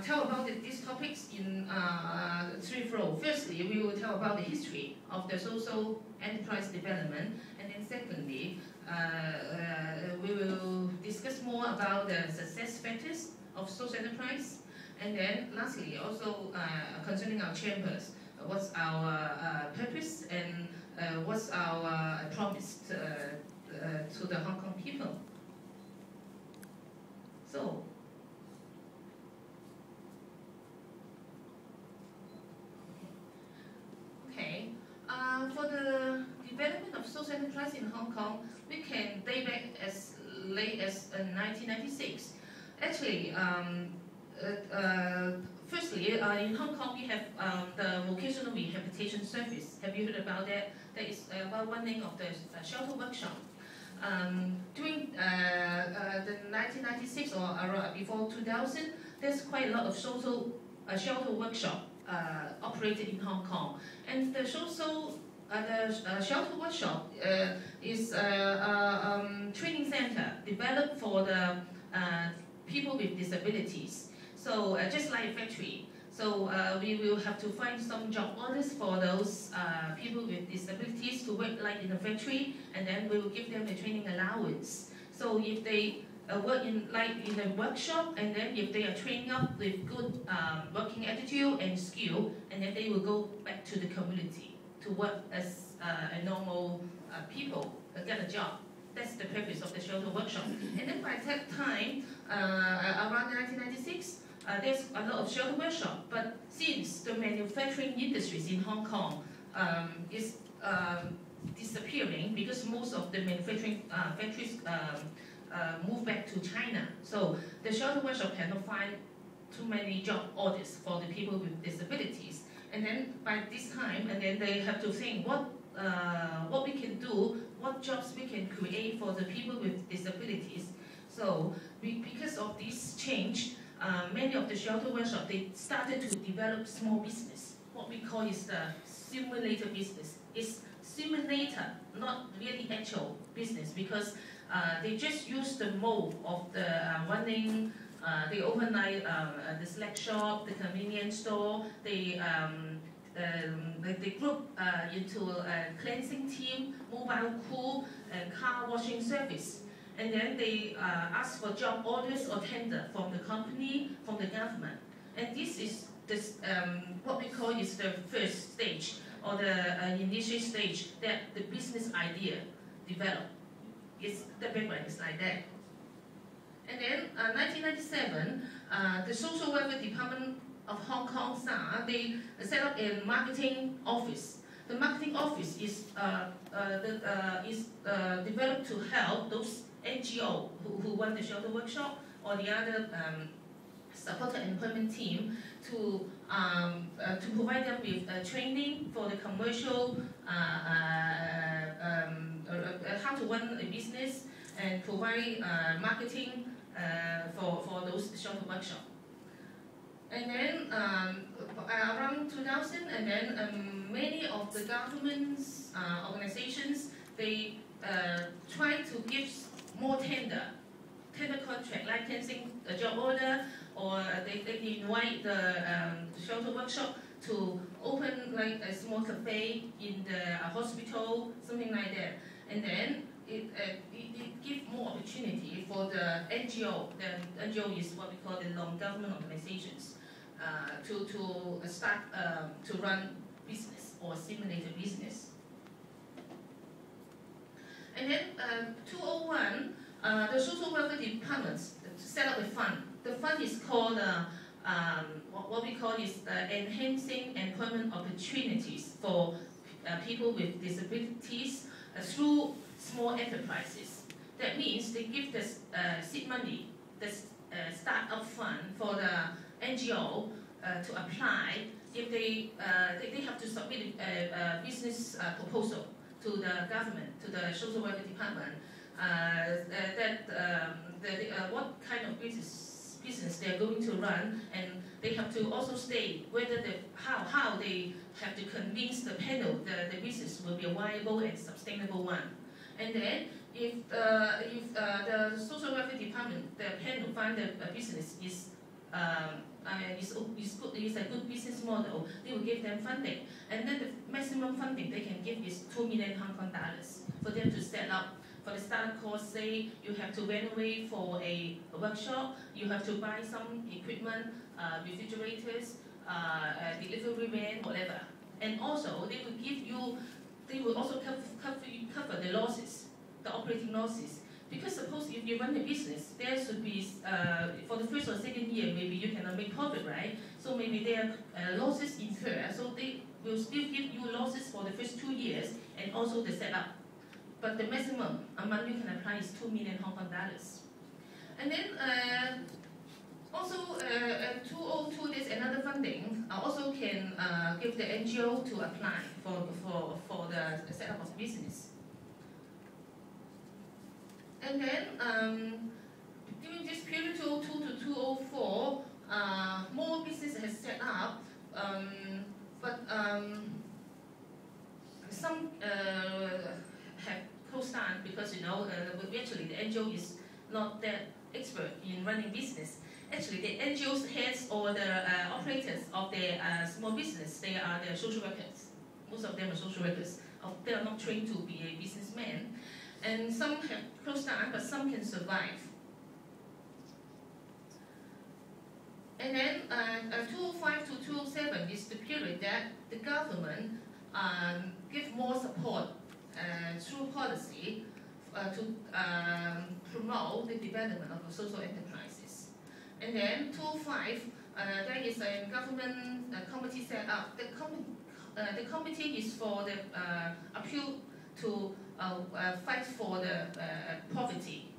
tell about these topics in threefold. Firstly, we will tell about the history of the social enterprise development, and then secondly, we will discuss more about the success factors of social enterprise, and then lastly, also concerning our chambers, what's our purpose and what's our promise to the Hong Kong people. So. Okay, for the development of social enterprise in Hong Kong, we can date back as late as 1996. Actually, firstly, in Hong Kong we have the vocational rehabilitation service. Have you heard about that? That is running of the shelter workshop. During the 1996 or before 2000, there's quite a lot of social shelter workshop operated in Hong Kong, and the shelter workshop is a training center developed for the people with disabilities. So just like a factory, so we will have to find some job orders for those people with disabilities to work like in a factory, and then we will give them a training allowance. So if they work in a workshop, and then if they are trained up with good working attitude and skill, and then they will go back to the community to work as a normal people, get a job. That's the purpose of the shelter workshop. And then by that time, around 1996, there's a lot of shelter workshop. But since the manufacturing industries in Hong Kong is disappearing, because most of the manufacturing factories move back to China, so the shelter workshop cannot find too many job orders for the people with disabilities. And then by this time, and then they have to think what we can do, what jobs we can create for the people with disabilities. So because of this change, many of the shelter workshops, they started to develop small business. What we call is the simulator business. It's simulator, not really actual business, because they just use the mode of the running, they open like the snack shop, the convenience store, they group into a cleansing team, mobile cool, and car washing service. And then they ask for job orders or tender from the company, from the government. And this is what we call is the first stage, or the initial stage that the business idea developed. The background is like that. And then 1997, the Social Welfare Department of Hong Kong SAR, they set up a marketing office. The marketing office is developed to help those NGO who run the shelter workshop or the other supported employment team to provide them with training for the commercial, how to run a business, and provide marketing for those shelter workshops. And then around 2000, and then many of the government's organizations, they try to give more tender contract, licensing a job order, or they invite the shelter workshop to open like a small cafe in the hospital, something like that. And then it gives more opportunity for the NGO. The NGO is what we call the non-government organizations to start to run business or simulated business. And then 2001, the Social Welfare Department set up a fund. The fund is called what we call is enhancing employment opportunities for people with disabilities through small enterprises. That means they give the seed money, the start-up fund for the NGO to apply. If they have to submit a business proposal to the government, to the Social Welfare Department, what kind of business they are going to run, and they have to also state whether how they have to convince the panel the business will be a viable and sustainable one. And then if the Social Welfare Department, the panel find that a business is is a good business model, they will give them funding. And then the maximum funding they can give is 2 million Hong Kong dollars for them to set up. For the start cost, say you have to renovate for a workshop, you have to buy some equipment, refrigerators, delivery van, whatever. And also they will also cover the losses, the operating losses. Because suppose if you run a business, there should be, for the first or second year, maybe you cannot make profit, right? So maybe there are losses incurred, so they will still give you losses for the first 2 years and also the setup. But the maximum amount you can apply is 2 million Hong Kong dollars. And then also 202, there's another funding, also can give the NGO to apply for the setup of business. And then during this period 2002 to 2004, more business has set up, but some have closed down because actually the NGO is not that expert in running business. Actually, the NGO's heads or the operators of the small business, they are the social workers. Most of them are social workers. They are not trained to be a businessman. And some have closed down, but some can survive. And then 2005 to 2007 is the period that the government give more support through policy to promote the development of the social enterprises. And then 2005, there is a government committee set up. The committee is for the appeal to fight for the poverty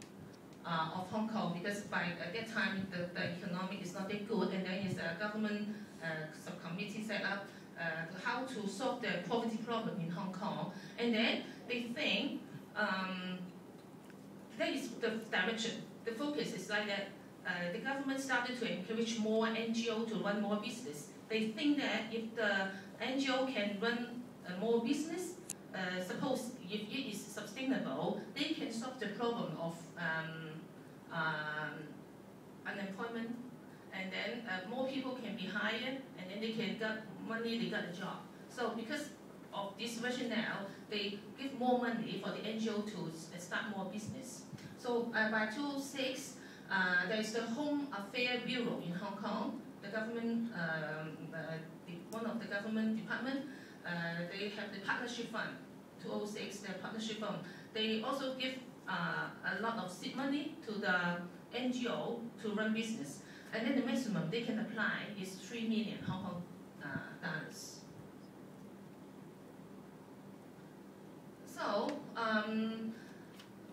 of Hong Kong, because by that time the economic is not that good, and there is a government subcommittee set up how to solve the poverty problem in Hong Kong. And then they think that is the direction. The focus is like that. The government started to encourage more NGO to run more business. They think that if the NGO can run more business, suppose if it is sustainable, they can solve the problem of unemployment, and then more people can be hired, and then they can get money, they get a job. So because of this rationale, they give more money for the NGO to start more business. So by 2006, there is the Home Affairs Bureau in Hong Kong, the government, one of the government department. They have the partnership fund, 2006, the partnership fund. They also give a lot of seed money to the NGO to run business. And then the maximum they can apply is 3 million Hong Kong dollars. So,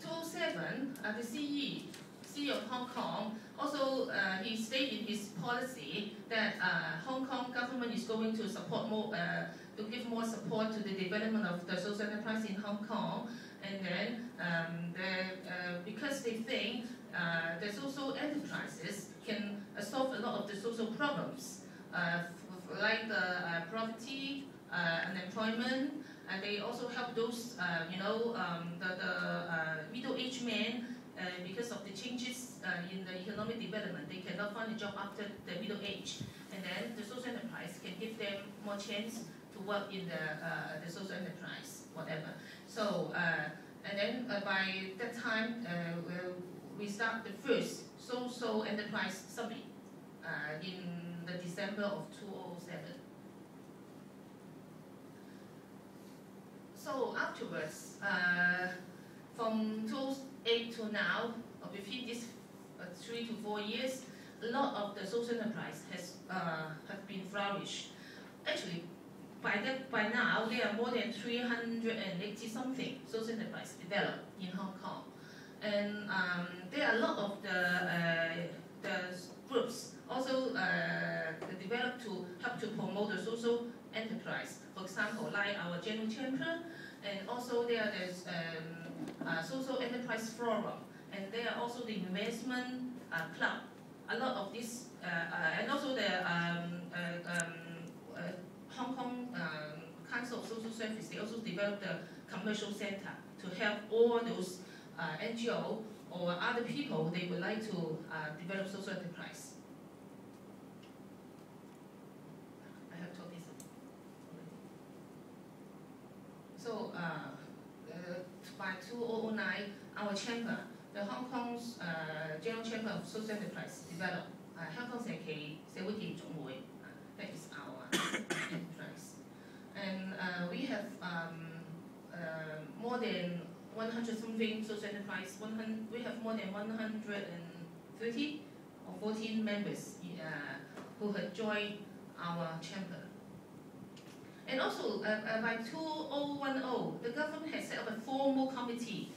2007, the CEO of Hong Kong, also he stated in his policy that Hong Kong government is going to support more, to give more support to the development of the social enterprise in Hong Kong. And then because they think the social enterprises can solve a lot of the social problems, like the poverty, unemployment, and they also help those, the middle-aged men, because of the changes in the economic development, they cannot find a job after the middle age. And then the social enterprise can give them more chance to work in the social enterprise, whatever. So, and then by that time, we start the first social enterprise summit in the December of 2007. So afterwards, from 2008 to now, within these 3 to 4 years, a lot of the social enterprise have been flourished. Actually, by now, there are more than 380 something social enterprise developed in Hong Kong, and there are a lot of the groups also developed to help to promote the social enterprise. For example, like our General Chamber, and also there is social enterprise forum, and there are also the investment club. A lot of this, and also the Hong Kong Council of Social Service, they also developed the commercial center to help all those NGO or other people they would like to develop social enterprise. our chamber, the Hong Kong's General Chamber of Social Enterprise, developed 香港社企總會 that is our enterprise. And we have more than 100 something social enterprise. We have more than 130 or 14 members who have joined our chamber. And also, by 2010, the government has set up a formal committee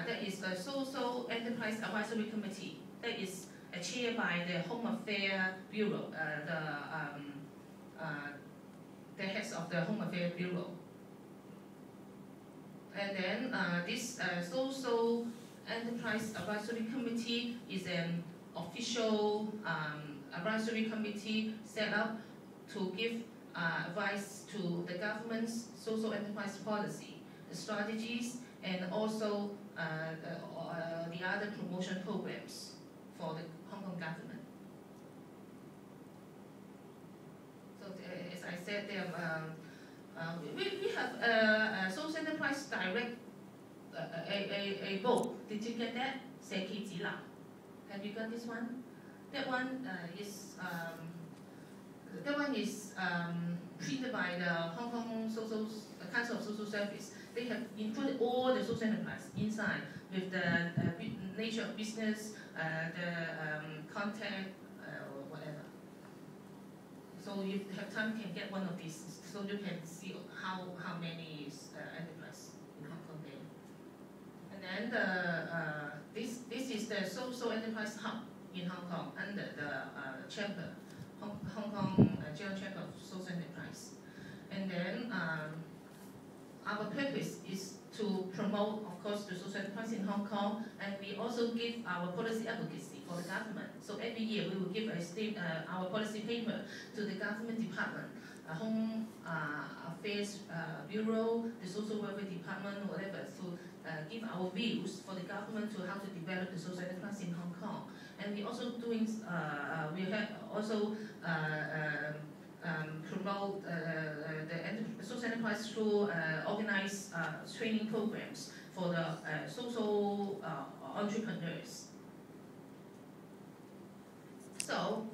that is the Social Enterprise Advisory Committee that is chaired by the Home Affairs Bureau, the heads of the Home Affairs Bureau. And then this Social Enterprise Advisory Committee is an official advisory committee set up to give advice to the government's social enterprise policy, the strategies, and also the other promotion programs for the Hong Kong government. So as I said, we have a social enterprise direct a book. Did you get that? 社企指南. Have you got this one? That one is printed by the Hong Kong Council of Social Service. They have included all the social enterprise inside with the nature of business, the content, or whatever. So if you have time, you can get one of these, so you can see how many enterprise in Hong Kong there. And then this is the social enterprise hub in Hong Kong under the chamber, Hong Kong General Chamber of Social Enterprise. And then our purpose is to promote, of course, the social enterprise in Hong Kong, and we also give our policy advocacy for the government. So every year we will give our policy paper to the government department, Home Affairs Bureau, the Social Welfare Department, whatever, to give our views for the government to how to develop the social enterprise in Hong Kong. And we also doing, we have also promote the social enterprise through organized training programs for the social entrepreneurs. So